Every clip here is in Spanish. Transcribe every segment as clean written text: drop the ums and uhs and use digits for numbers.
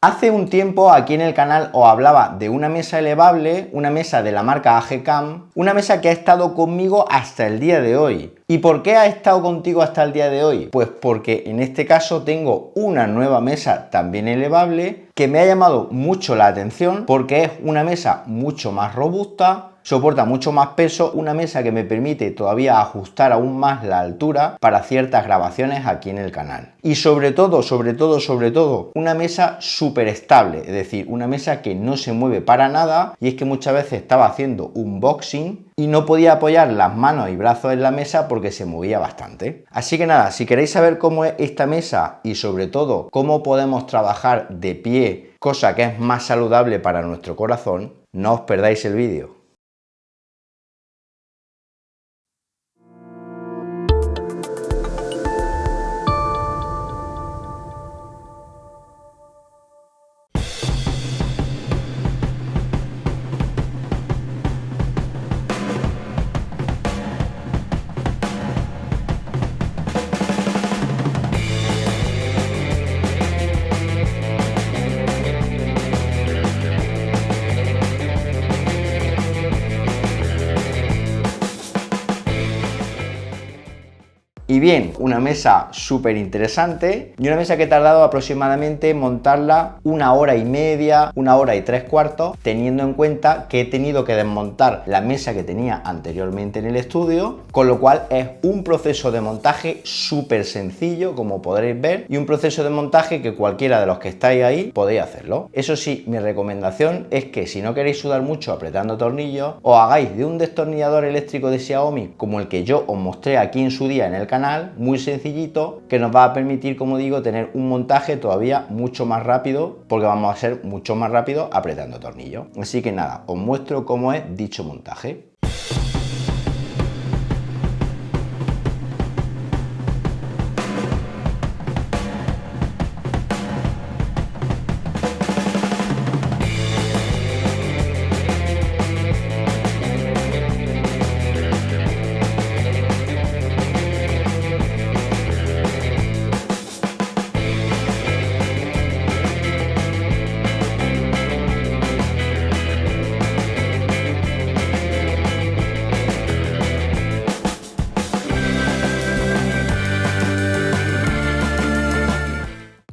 Hace un tiempo aquí en el canal os hablaba de una mesa elevable, una mesa de la marca AGCAM, una mesa que ha estado conmigo hasta el día de hoy. ¿Y por qué ha estado contigo hasta el día de hoy? Pues porque en este caso tengo una nueva mesa también elevable que me ha llamado mucho la atención porque es una mesa mucho más robusta, soporta mucho más peso, una mesa que me permite todavía ajustar aún más la altura para ciertas grabaciones aquí en el canal. Y sobre todo, una mesa súper estable, es decir, una mesa que no se mueve para nada. Y es que muchas veces estaba haciendo unboxing y no podía apoyar las manos y brazos en la mesa porque se movía bastante. Así que nada, si queréis saber cómo es esta mesa y sobre todo cómo podemos trabajar de pie, cosa que es más saludable para nuestro corazón, no os perdáis el vídeo. Y bien, una mesa súper interesante y una mesa que he tardado aproximadamente en montarla 1 hora y media, 1 hora y 3/4, teniendo en cuenta que he tenido que desmontar la mesa que tenía anteriormente en el estudio, con lo cual es un proceso de montaje súper sencillo, como podréis ver, y un proceso de montaje que cualquiera de los que estáis ahí podéis hacerlo. Eso sí, mi recomendación es que si no queréis sudar mucho apretando tornillos, os hagáis de un destornillador eléctrico de Xiaomi como el que yo os mostré aquí en su día en el canal, muy sencillito, que nos va a permitir, como digo, tener un montaje todavía mucho más rápido, porque vamos a ser mucho más rápido apretando tornillos. Así que nada, os muestro cómo es dicho montaje.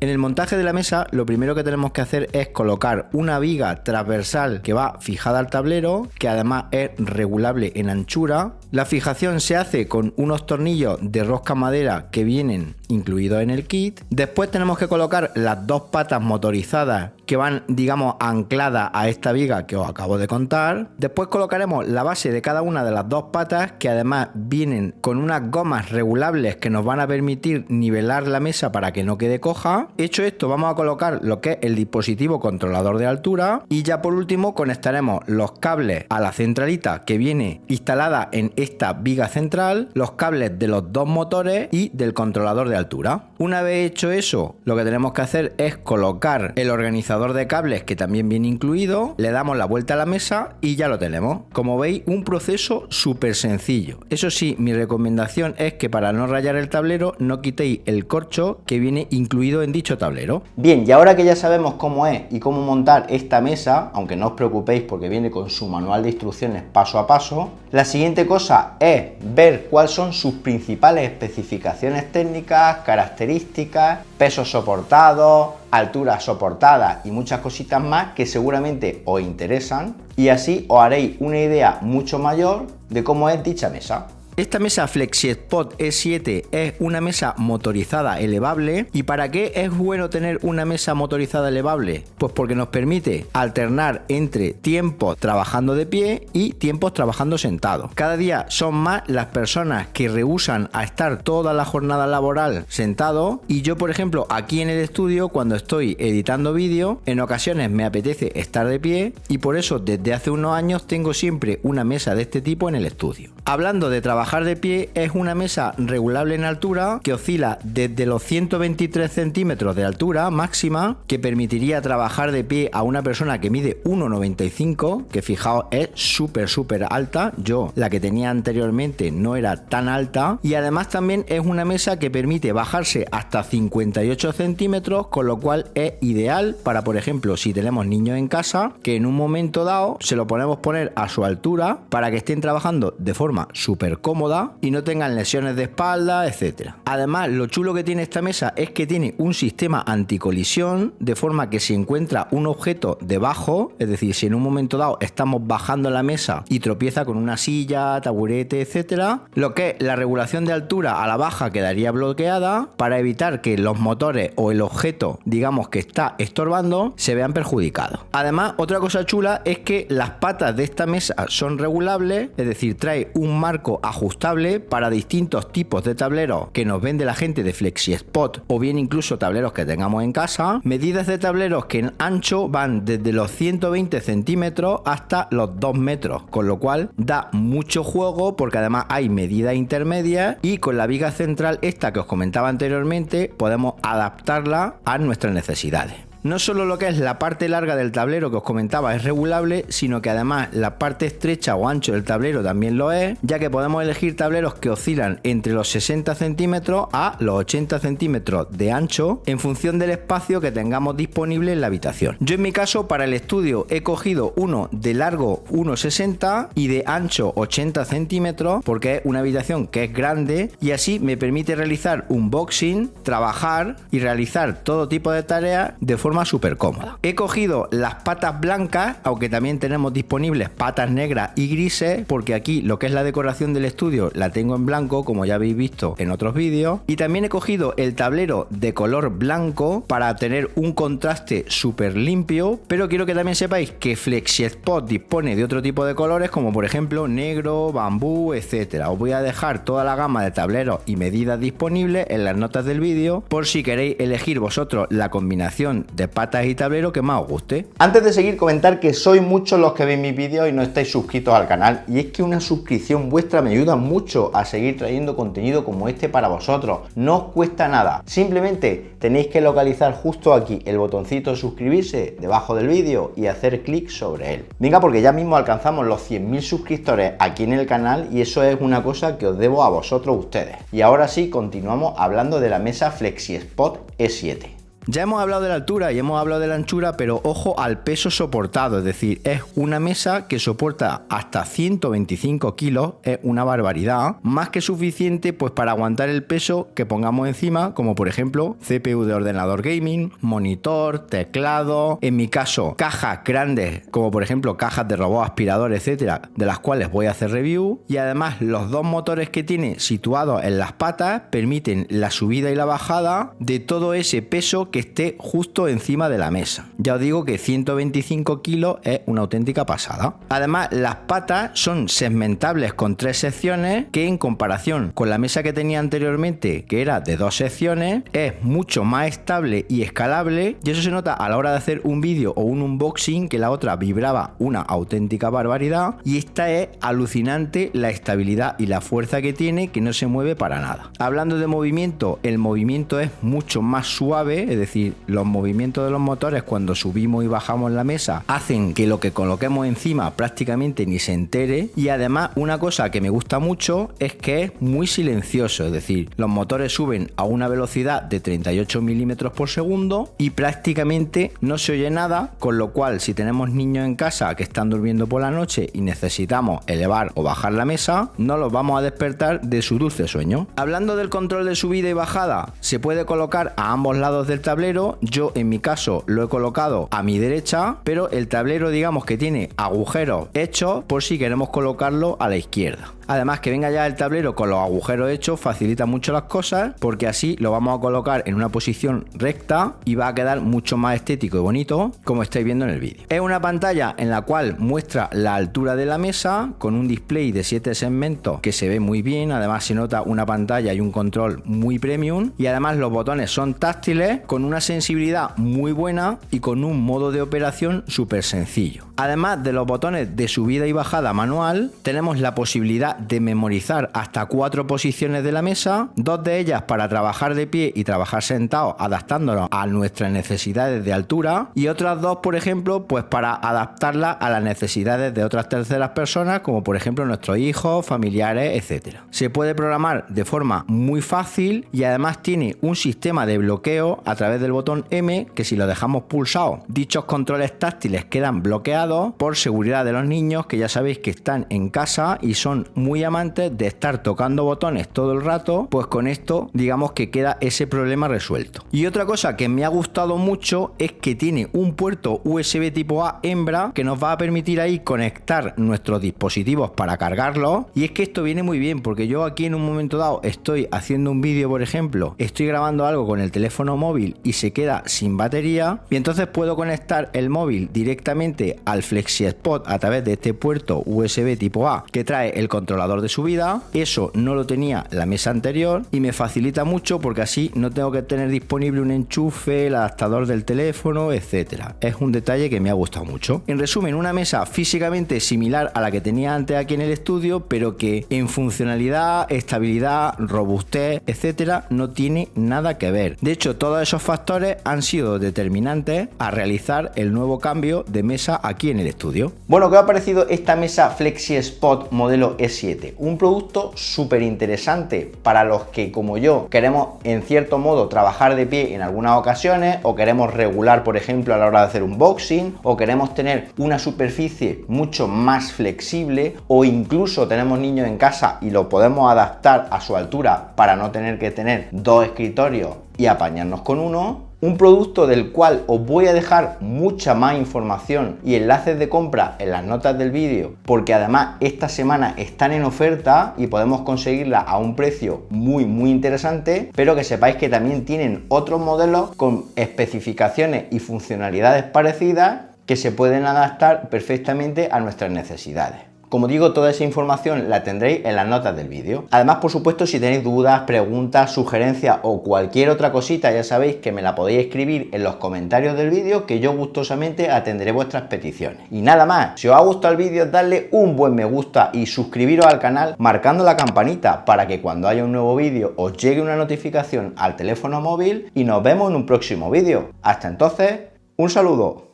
En el montaje de la mesa lo primero que tenemos que hacer es colocar una viga transversal que va fijada al tablero, que además es regulable en anchura. La fijación se hace con unos tornillos de rosca madera que vienen incluidos en el kit. Después tenemos que colocar las dos patas motorizadas que van, digamos, ancladas a esta viga que os acabo de contar. Después colocaremos la base de cada una de las dos patas, que además vienen con unas gomas regulables que nos van a permitir nivelar la mesa para que no quede coja. Hecho esto, vamos a colocar lo que es el dispositivo controlador de altura y ya por último conectaremos los cables a la centralita que viene instalada en esta viga central, los cables de los dos motores y del controlador de altura. Una vez hecho eso, lo que tenemos que hacer es colocar el organizador de cables, que también viene incluido, le damos la vuelta a la mesa y ya lo tenemos. Como veis, un proceso súper sencillo. Eso sí, mi recomendación es que para no rayar el tablero no quitéis el corcho que viene incluido en dicho tablero. Bien, y ahora que ya sabemos cómo es y cómo montar esta mesa, aunque no os preocupéis porque viene con su manual de instrucciones paso a paso, la siguiente cosa es ver cuáles son sus principales especificaciones técnicas, características, pesos soportados, alturas soportadas y muchas cositas más que seguramente os interesan, y así os haréis una idea mucho mayor de cómo es dicha mesa. Esta mesa FlexiSpot E7 es una mesa motorizada elevable. ¿Y para qué es bueno tener una mesa motorizada elevable? Pues porque nos permite alternar entre tiempos trabajando de pie y tiempos trabajando sentado. Cada día son más las personas que rehúsan a estar toda la jornada laboral sentado, y yo, por ejemplo, aquí en el estudio, cuando estoy editando vídeo, en ocasiones me apetece estar de pie, y por eso desde hace unos años tengo siempre una mesa de este tipo en el estudio. Hablando de trabajar trabajar de pie es una mesa regulable en altura que oscila desde los 123 centímetros de altura máxima, que permitiría trabajar de pie a una persona que mide 1,95, que fijaos es súper alta. Yo la que tenía anteriormente no era tan alta, y además también es una mesa que permite bajarse hasta 58 centímetros, con lo cual es ideal para, por ejemplo, si tenemos niños en casa, que en un momento dado se lo podemos poner a su altura para que estén trabajando de forma súper cómoda y no tengan lesiones de espalda, etcétera. Además, lo chulo que tiene esta mesa es que tiene un sistema anticolisión, de forma que si encuentra un objeto debajo, es decir, si en un momento dado estamos bajando la mesa y tropieza con una silla, taburete, etcétera, lo que es la regulación de altura a la baja quedaría bloqueada para evitar que los motores o el objeto, digamos, que está estorbando, se vean perjudicados. Además, otra cosa chula es que las patas de esta mesa son regulables, es decir, trae un marco ajustable para distintos tipos de tableros que nos vende la gente de FlexiSpot, o bien incluso tableros que tengamos en casa. Medidas de tableros que en ancho van desde los 120 centímetros hasta los 2 metros, con lo cual da mucho juego porque además hay medidas intermedias, y con la viga central esta que os comentaba anteriormente podemos adaptarla a nuestras necesidades. No solo lo que es la parte larga del tablero que os comentaba es regulable, sino que además la parte estrecha o ancho del tablero también lo es, ya que podemos elegir tableros que oscilan entre los 60 centímetros a los 80 centímetros de ancho en función del espacio que tengamos disponible en la habitación. Yo en mi caso para el estudio he cogido uno de largo 1,60 y de ancho 80 centímetros porque es una habitación que es grande y así me permite realizar unboxing, trabajar y realizar todo tipo de tareas de forma súper cómoda. He cogido las patas blancas, aunque también tenemos disponibles patas negras y grises, porque aquí lo que es la decoración del estudio la tengo en blanco, como ya habéis visto en otros vídeos, y también he cogido el tablero de color blanco para tener un contraste súper limpio, pero quiero que también sepáis que FlexiSpot dispone de otro tipo de colores, como por ejemplo negro, bambú, etcétera. Os voy a dejar toda la gama de tableros y medidas disponibles en las notas del vídeo por si queréis elegir vosotros la combinación de patas y tablero que más os guste. Antes de seguir, comentar que sois muchos los que veis mis vídeos y no estáis suscritos al canal, y es que una suscripción vuestra me ayuda mucho a seguir trayendo contenido como este para vosotros. No os cuesta nada, simplemente tenéis que localizar justo aquí el botoncito de suscribirse debajo del vídeo y hacer clic sobre él. Venga, porque ya mismo alcanzamos los 100.000 suscriptores aquí en el canal y eso es una cosa que os debo a vosotros ustedes. Y ahora sí, continuamos hablando de la mesa FlexiSpot E7. Ya hemos hablado de la altura y hemos hablado de la anchura, pero ojo al peso soportado, es decir, es una mesa que soporta hasta 125 kilos, es una barbaridad, más que suficiente pues para aguantar el peso que pongamos encima, como por ejemplo CPU de ordenador gaming, monitor, teclado, en mi caso cajas grandes, como por ejemplo cajas de robot aspirador, etcétera, de las cuales voy a hacer review, y además los dos motores que tiene situados en las patas permiten la subida y la bajada de todo ese peso que esté justo encima de la mesa. Ya os digo que 125 kilos es una auténtica pasada. Además, las patas son segmentables con 3 secciones, que en comparación con la mesa que tenía anteriormente, que era de 2 secciones, es mucho más estable y escalable, y eso se nota a la hora de hacer un vídeo o un unboxing, que la otra vibraba una auténtica barbaridad, y esta es alucinante la estabilidad y la fuerza que tiene, que no se mueve para nada. Hablando de movimiento, el movimiento es mucho más suave, es decir, los movimientos de los motores cuando subimos y bajamos la mesa hacen que lo que coloquemos encima prácticamente ni se entere, y además una cosa que me gusta mucho es que es muy silencioso, es decir, los motores suben a una velocidad de 38 milímetros por segundo y prácticamente no se oye nada, con lo cual si tenemos niños en casa que están durmiendo por la noche y necesitamos elevar o bajar la mesa, no los vamos a despertar de su dulce sueño. Hablando del control de subida y bajada, se puede colocar a ambos lados del tablero. Yo en mi caso lo he colocado a mi derecha, pero el tablero digamos que tiene agujeros hechos por si queremos colocarlo a la izquierda. Además, que venga ya el tablero con los agujeros hechos facilita mucho las cosas, porque así lo vamos a colocar en una posición recta y va a quedar mucho más estético y bonito, como estáis viendo en el vídeo. Es una pantalla en la cual muestra la altura de la mesa con un display de 7 segmentos que se ve muy bien. Además se nota una pantalla y un control muy premium, y además los botones son táctiles con una sensibilidad muy buena y con un modo de operación súper sencillo. Además de los botones de subida y bajada manual, tenemos la posibilidad de memorizar hasta 4 posiciones de la mesa, 2 de ellas para trabajar de pie y trabajar sentado, adaptándonos a nuestras necesidades de altura, y otras 2, por ejemplo, pues para adaptarlas a las necesidades de otras terceras personas, como por ejemplo nuestros hijos, familiares, etc. Se puede programar de forma muy fácil y además tiene un sistema de bloqueo a través del botón M, que si lo dejamos pulsado, dichos controles táctiles quedan bloqueados por seguridad de los niños, que ya sabéis que están en casa y son muy amantes de estar tocando botones todo el rato. Pues con esto digamos que queda ese problema resuelto. Y otra cosa que me ha gustado mucho es que tiene un puerto USB tipo A hembra que nos va a permitir ahí conectar nuestros dispositivos para cargarlos. Y es que esto viene muy bien, porque yo aquí en un momento dado estoy haciendo un vídeo, por ejemplo, estoy grabando algo con el teléfono móvil y se queda sin batería, y entonces puedo conectar el móvil directamente al FlexiSpot a través de este puerto USB tipo A que trae el controlador de subida. Eso no lo tenía la mesa anterior y me facilita mucho, porque así no tengo que tener disponible un enchufe, el adaptador del teléfono, etcétera. Es un detalle que me ha gustado mucho. En resumen, una mesa físicamente similar a la que tenía antes aquí en el estudio, pero que en funcionalidad, estabilidad, robustez, etcétera, no tiene nada que ver. De hecho, todos esos factores han sido determinantes a realizar el nuevo cambio de mesa aquí en el estudio. Bueno, ¿qué os ha parecido esta mesa FlexiSpot modelo E7? Un producto súper interesante para los que, como yo, queremos en cierto modo trabajar de pie en algunas ocasiones, o queremos regular, por ejemplo, a la hora de hacer unboxing, o queremos tener una superficie mucho más flexible, o incluso tenemos niños en casa y lo podemos adaptar a su altura para no tener que tener 2 escritorios y apañarnos con uno. Un producto del cual os voy a dejar mucha más información y enlaces de compra en las notas del vídeo, porque además esta semana están en oferta y podemos conseguirla a un precio muy interesante, pero que sepáis que también tienen otros modelos con especificaciones y funcionalidades parecidas que se pueden adaptar perfectamente a nuestras necesidades. Como digo, toda esa información la tendréis en las notas del vídeo. Además, por supuesto, si tenéis dudas, preguntas, sugerencias o cualquier otra cosita, ya sabéis que me la podéis escribir en los comentarios del vídeo, que yo gustosamente atenderé vuestras peticiones. Y nada más, si os ha gustado el vídeo, dadle un buen me gusta y suscribiros al canal marcando la campanita para que cuando haya un nuevo vídeo os llegue una notificación al teléfono móvil, y nos vemos en un próximo vídeo. Hasta entonces, un saludo.